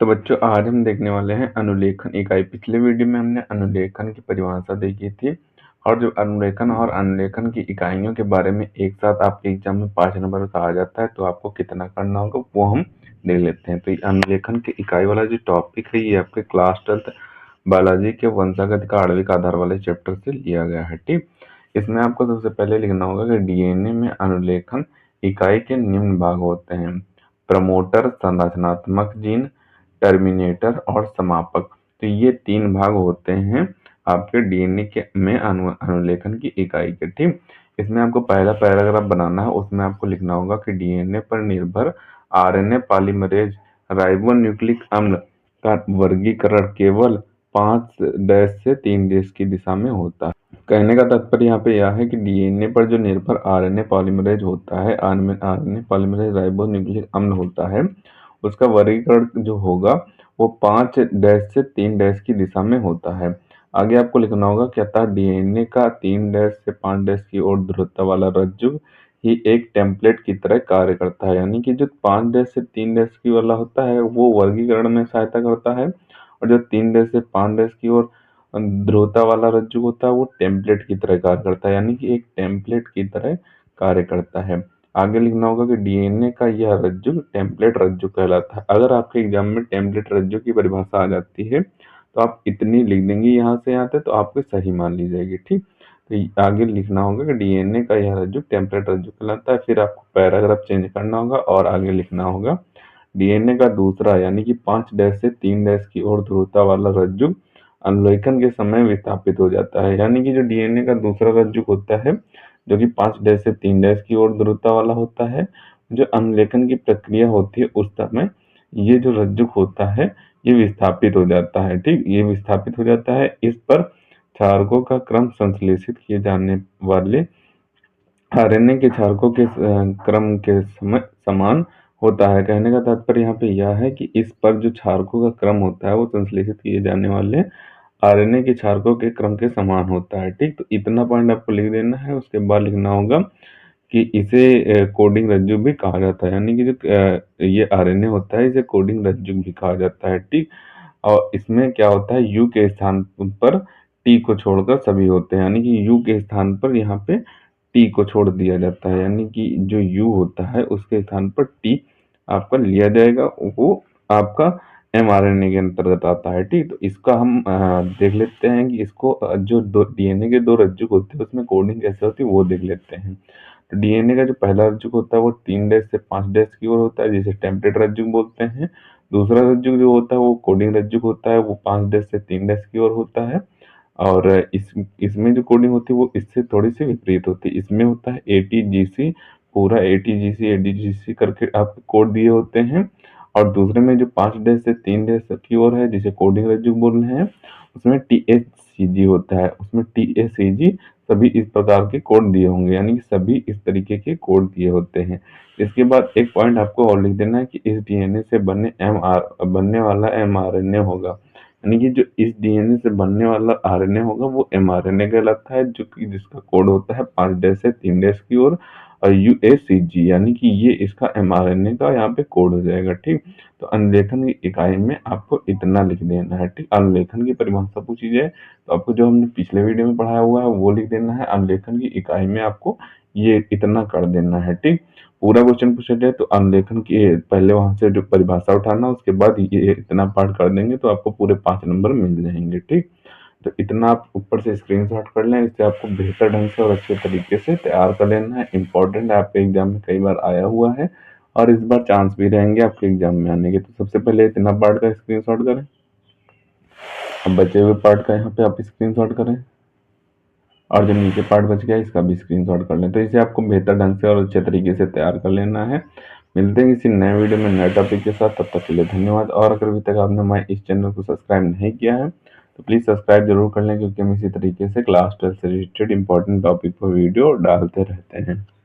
तो बच्चों आज हम देखने वाले हैं अनुलेखन इकाई। पिछले वीडियो में हमने अनुलेखन की परिभाषा देखी थी और जो अनुलेखन और अनुलेखन की इकाइयों के बारे में एक साथ आपके एग्जाम में 5 नंबर कहा जाता है तो आपको कितना करना होगा वो हम देख लेते हैं। तो ये अनुलेखन की इकाई वाला जो टॉपिक है ये आपके क्लास 12 बायोलॉजी के वंशागत का आणविक आधार वाले चैप्टर से लिया गया है। ठीक, इसमें आपको सबसे पहले लिखना होगा कि डीएनए में अनुलेखन इकाई के निम्न भाग होते हैं: प्रमोटर, संरचनात्मक जीन, टर्मिनेटर और समापक। तो ये 3 भाग होते हैं आपके डीएनए के में अनुलेखन की इकाई के। ठीक, इसमें आपको पहला पैराग्राफ बनाना है। उसमें आपको लिखना होगा कि डीएनए पर निर्भर आरएनए पॉलीमरेज राइबोन्यूक्लिक अम्ल का वर्गीकरण केवल 5' से 3' की दिशा में होता है। कहने का तात्पर्य यहाँ पे यह है कि डीएनए पर जो निर्भर आरएनए पॉलीमरेज होता है, आरएनए पॉलीमरेज राइबोन्यूक्लिक अम्ल होता है, उसका वर्गीकरण जो होगा वो 5' से 3' की दिशा में होता है। आगे आपको लिखना होगा कि अतः डीएनए का 3' से 5' की ओर ध्रुवता वाला रज्जु ही एक टेम्पलेट की तरह कार्य करता है। यानी कि जो 5' से 3' की वाला होता है वो वर्गीकरण में सहायता करता है और जो 3' से 5' की ओर ध्रुवता वाला रज्जु होता है वो टेम्पलेट की तरह कार्य करता है। यानी कि एक टेम्पलेट की तरह कार्य करता है। आगे लिखना होगा कि डीएनए का यह रज्जु टेम्पलेट रज्जु कहलाता है। अगर आपके एग्जाम में टेम्पलेट रज्जु की परिभाषा आ जाती है तो आप इतनी लिख देंगे यहाँ से यहाँ तक तो आपको सही मान ली जाएगी। ठीक, तो आगे लिखना होगा कि डीएनए का यह रज्जु टेम्पलेट रज्जु कहलाता है। फिर आपको पैराग्राफ चेंज करना होगा और आगे लिखना होगा डीएनए का दूसरा यानी कि 5' से 3' की ओर ध्रुवता वाला रज्जु अनुलेखन के समय विस्थापित हो जाता है। यानी कि जो डीएनए का दूसरा रज्जु होता है जो कि 5' से 3' की ओर ध्रुवता वाला होता है, जो अनुलेखन की प्रक्रिया होती है उस समय ये जो रज्जुक होता है ये विस्थापित हो जाता है। ठीक, ये विस्थापित हो जाता है। इस पर क्षारकों का क्रम संश्लेषित किए जाने वाले आरएनए के क्षारकों के क्रम के समान होता है। कहने का तात्पर्य यहाँ पे यह है कि इस पर जो क्षारकों का क्रम होता है वो संश्लेषित किए जाने वाले आरएनए के क्षारकों के क्रम के समान होता है। ठीक, तो इतना पॉइंट आपको लिख देना है। उसके बाद लिखना होगा कि इसे कोडिंग रज्जु भी कहा जाता है। यानी कि जो ये आरएनए होता है इसे कोडिंग रज्जु भी कहा जाता है। ठीक, और इसमें क्या होता है यू के स्थान पर टी को छोड़कर सभी होते हैं। यानी कि यू के स्थान पर यहाँ पे टी को छोड़ दिया जाता है। यानी कि जो यू होता है उसके स्थान पर टी आपका लिया जाएगा, वो आपका एमआरएनए के अंतर्गत आता है। ठीक, तो इसका हम देख लेते हैं कि इसको जो दो डीएनए के 2 रज्जु होते हैं उसमें कोडिंग कैसे होती है वो देख लेते हैं। तो डीएनए का जो पहला रज्जु होता है वो 3' से 5' की ओर होता है जिसे टेम्पलेट रज्जु बोलते हैं। दूसरा रज्जु जो होता है वो कोडिंग रज्जु होता है, वो 5' से 3' की ओर होता है। और इसमें जो कोडिंग होती है वो इससे थोड़ी सी विपरीत होती है। इसमें होता है एटीजीसी, पूरा एटीजीसी एडीजीसी करके आपके कोड दिए होते हैं। और दूसरे में जो 5' से 3' की ओर है जिसे कोडिंग रज्जु बोल रहे हैं उसमें टीएचसीजी होता है। उसमें टीएचसीजी सभी इस प्रकार के कोड दिए होंगे। यानी कि सभी इस तरीके के कोड दिए होते हैं। इसके बाद एक पॉइंट आपको और लिख देना है कि इस डीएनए से बनने वाला एमआरएनए होगा। यानी कि जो इस डीएनए से बनने वाला आरएनए होगा वो एमआरएनए कहलाता है, जो कि जिसका कोड होता है 5' से 3' की ओर और यूएसीजी। यानी कि ये इसका एमआरएनए का यहाँ पे कोड हो जाएगा। ठीक, तो अनुलेखन की इकाई में आपको इतना लिख देना है। ठीक, अनुलेखन की परिभाषा पूछी जाए तो आपको जो हमने पिछले वीडियो में पढ़ाया हुआ है वो लिख देना है। अनुलेखन की इकाई में आपको ये इतना कर देना है। ठीक, पूरा क्वेश्चन पूछा जाए तो अनुलेखन की पहले वहां से जो परिभाषा उठाना उसके बाद ये इतना पार्ट कर देंगे तो आपको पूरे 5 नंबर मिल जाएंगे। ठीक, तो इतना आप ऊपर से स्क्रीनशॉट कर लें। इससे आपको बेहतर ढंग से और अच्छे तरीके से तैयार कर लेना है। इंपॉर्टेंट है, आपके एग्जाम में कई बार आया हुआ है और इस बार चांस भी रहेंगे आपके एग्जाम में आने के। तो सबसे पहले इतना पार्ट का स्क्रीनशॉट करें। अब बचे हुए पार्ट का यहाँ पे आप स्क्रीनशॉट करें और जो नीचे पार्ट बच गया इसका भी स्क्रीनशॉट कर लें। तो इसे आपको बेहतर ढंग से और अच्छे तरीके से तैयार कर लेना है। मिलते हैं किसी नए वीडियो में नए टॉपिक के साथ, तब तक के लिए धन्यवाद। और अगर अभी तक आपने हमारे इस चैनल को सब्सक्राइब नहीं किया है तो प्लीज़ सब्सक्राइब जरूर कर लें, क्योंकि हम इसी तरीके से क्लास 12 से रिलेटेड इंपॉर्टेंट टॉपिक पर वीडियो डालते रहते हैं।